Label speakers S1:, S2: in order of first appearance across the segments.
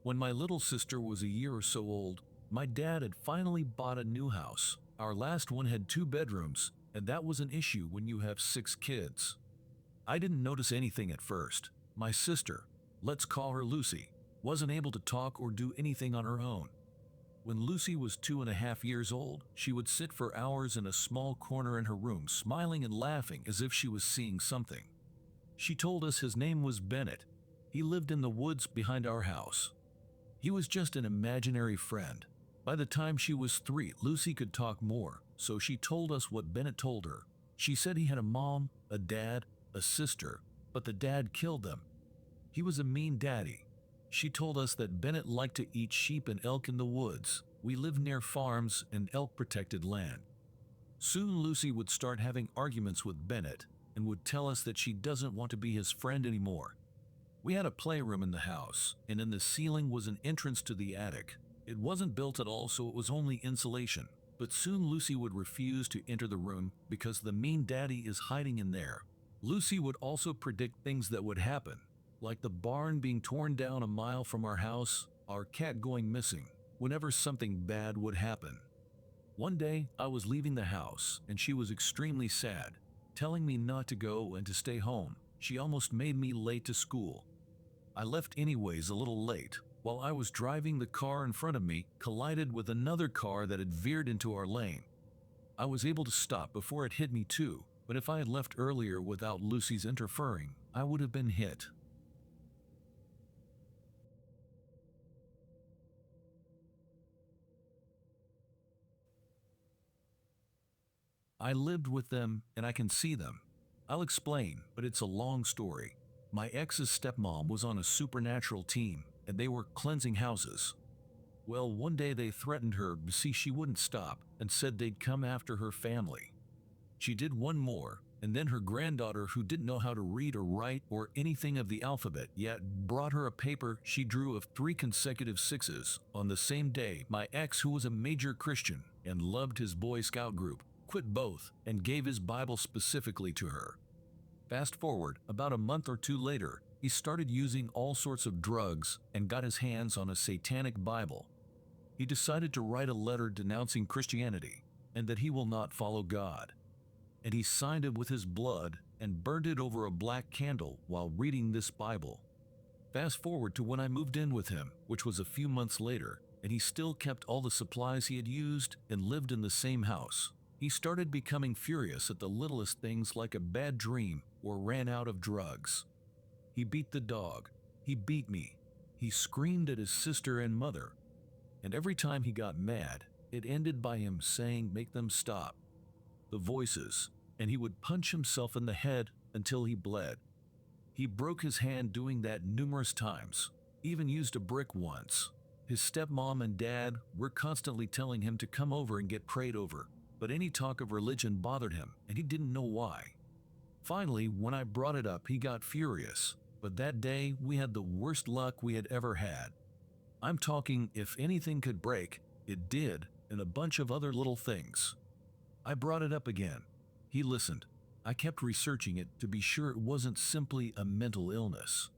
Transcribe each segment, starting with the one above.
S1: When my little sister was a year or so old, my dad had finally bought a new house. Our last one had 2 bedrooms, and that was an issue when you have 6 kids. I didn't notice anything at first. My sister, let's call her Lucy, wasn't able to talk or do anything on her own. When Lucy was 2.5 years old, she would sit for hours in a small corner in her room, smiling and laughing as if she was seeing something. She told us his name was Bennett. He lived in the woods behind our house. He was just an imaginary friend. By the time she was 3, Lucy could talk more, so she told us what Bennett told her. She said he had a mom, a dad, a sister, but the dad killed them. He was a mean daddy. She told us that Bennett liked to eat sheep and elk in the woods. We lived near farms and elk-protected land. Soon Lucy would start having arguments with Bennett and would tell us that she doesn't want to be his friend anymore. We had a playroom in the house, and in the ceiling was an entrance to the attic. It wasn't built at all, so it was only insulation. But soon Lucy would refuse to enter the room because the mean daddy is hiding in there. Lucy would also predict things that would happen, like the barn being torn down a mile from our house, our cat going missing, whenever something bad would happen. One day, I was leaving the house, and she was extremely sad, telling me not to go and to stay home. She almost made me late to school. I left anyways a little late. While I was driving, the car in front of me collided with another car that had veered into our lane. I was able to stop before it hit me too, but if I had left earlier without Lucy's interfering, I would have been hit. I lived with them and I can see them. I'll explain, but it's a long story. My ex's stepmom was on a supernatural team, and they were cleansing houses. Well, one day they threatened her, see she wouldn't stop, and said they'd come after her family. She did one more, and then her granddaughter, who didn't know how to read or write or anything of the alphabet yet, brought her a paper she drew of 3 consecutive 6s. On the same day, my ex, who was a major Christian and loved his Boy Scout group, quit both and gave his Bible specifically to her. Fast forward, about a month or 2 later, he started using all sorts of drugs and got his hands on a satanic Bible. He decided to write a letter denouncing Christianity and that he will not follow God. And he signed it with his blood and burned it over a black candle while reading this Bible. Fast forward to when I moved in with him, which was a few months later, and he still kept all the supplies he had used and lived in the same house. He started becoming furious at the littlest things, like a bad dream or ran out of drugs. He beat the dog. He beat me. He screamed at his sister and mother. And every time he got mad, it ended by him saying, "Make them stop." The voices, and he would punch himself in the head until he bled. He broke his hand doing that numerous times, even used a brick once. His stepmom and dad were constantly telling him to come over and get prayed over, but any talk of religion bothered him, and he didn't know why. Finally, when I brought it up, he got furious, but that day we had the worst luck we had ever had. I'm talking, if anything could break, it did, and a bunch of other little things. I brought it up again. He listened. I kept researching it to be sure it wasn't simply a mental illness.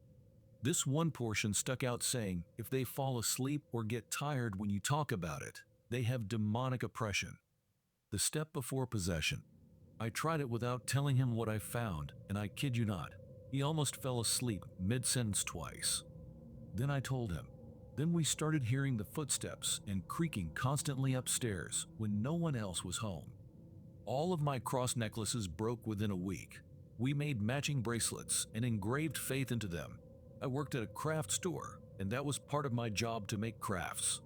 S1: This one portion stuck out, saying, if they fall asleep or get tired when you talk about it, they have demonic oppression. The step before possession. I tried it without telling him what I found, and I kid you not, he almost fell asleep mid-sentence twice. Then I told him. Then we started hearing the footsteps and creaking constantly upstairs when no one else was home. All of my cross necklaces broke within a week. We made matching bracelets and engraved faith into them. I worked at a craft store, and that was part of my job, to make crafts.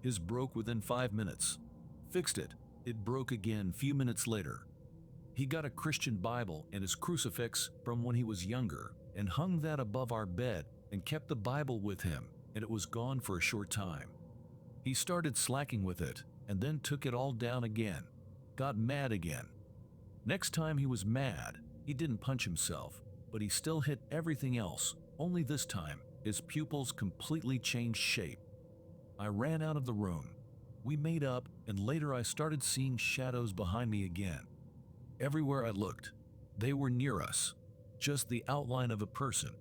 S1: His broke within 5 minutes. Fixed it. It broke again few minutes later. He got a Christian Bible and his crucifix from when he was younger and hung that above our bed and kept the Bible with him, and it was gone for a short time. He started slacking with it and then took it all down again. Got mad again. Next time he was mad, he didn't punch himself, but he still hit everything else, only this time his pupils completely changed shape. I ran out of the room. We made up, and later I started seeing shadows behind me again. Everywhere I looked, they were near us, just the outline of a person.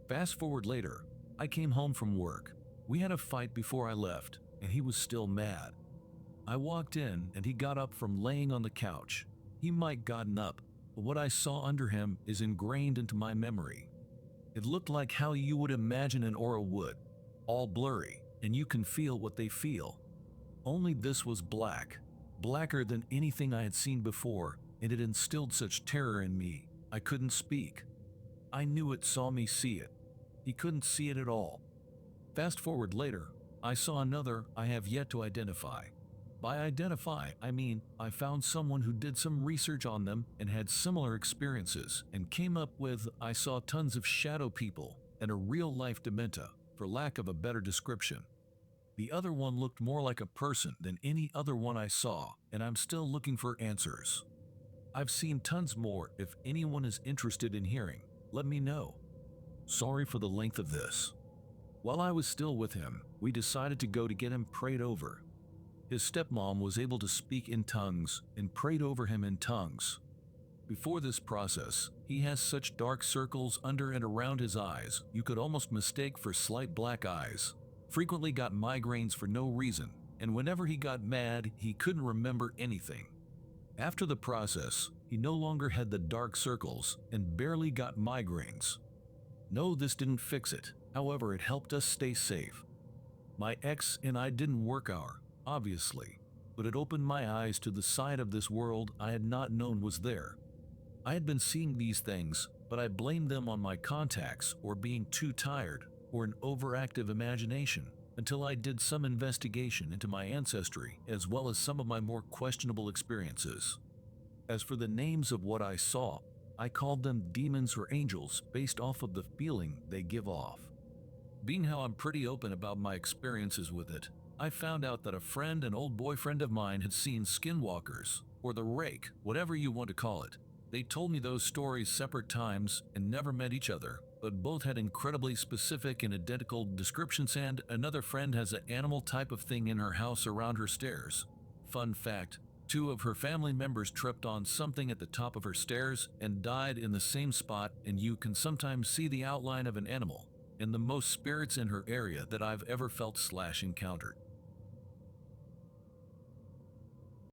S1: Fast forward later, I came home from work. We had a fight before I left, and he was still mad. I walked in, and he got up from laying on the couch. He might gotten up, but what I saw under him is ingrained into my memory. It looked like how you would imagine an aura would, all blurry, and you can feel what they feel. Only this was black, blacker than anything I had seen before, and it instilled such terror in me, I couldn't speak. I knew it saw me see it. He couldn't see it at all. Fast forward later, I saw another I have yet to identify. By identify, I mean I found someone who did some research on them and had similar experiences and came up with I saw tons of shadow people and a real-life dementa, for lack of a better description. The other one looked more like a person than any other one I saw, and I'm still looking for answers. I've seen tons more. If anyone is interested in hearing, let me know. Sorry for the length of this. While I was still with him, we decided to go to get him prayed over. His stepmom was able to speak in tongues and prayed over him in tongues. Before this process, he has such dark circles under and around his eyes you could almost mistake for slight black eyes. Frequently got migraines for no reason, and whenever he got mad, he couldn't remember anything. After the process, he no longer had the dark circles and barely got migraines. No, this didn't fix it. However, it helped us stay safe. My ex and I didn't work out, obviously, but it opened my eyes to the side of this world I had not known was there. I had been seeing these things, but I blamed them on my contacts or being too tired or an overactive imagination until I did some investigation into my ancestry as well as some of my more questionable experiences. As for the names of what I saw, I called them demons or angels based off of the feeling they give off. Being how I'm pretty open about my experiences with it, I found out that a friend and old boyfriend of mine had seen skinwalkers, or the rake, whatever you want to call it. They told me those stories separate times and never met each other, but both had incredibly specific and identical descriptions, and another friend has an animal type of thing in her house around her stairs. Fun fact, 2 of her family members tripped on something at the top of her stairs and died in the same spot, and you can sometimes see the outline of an animal, and the most spirits in her area that I've ever felt/encountered.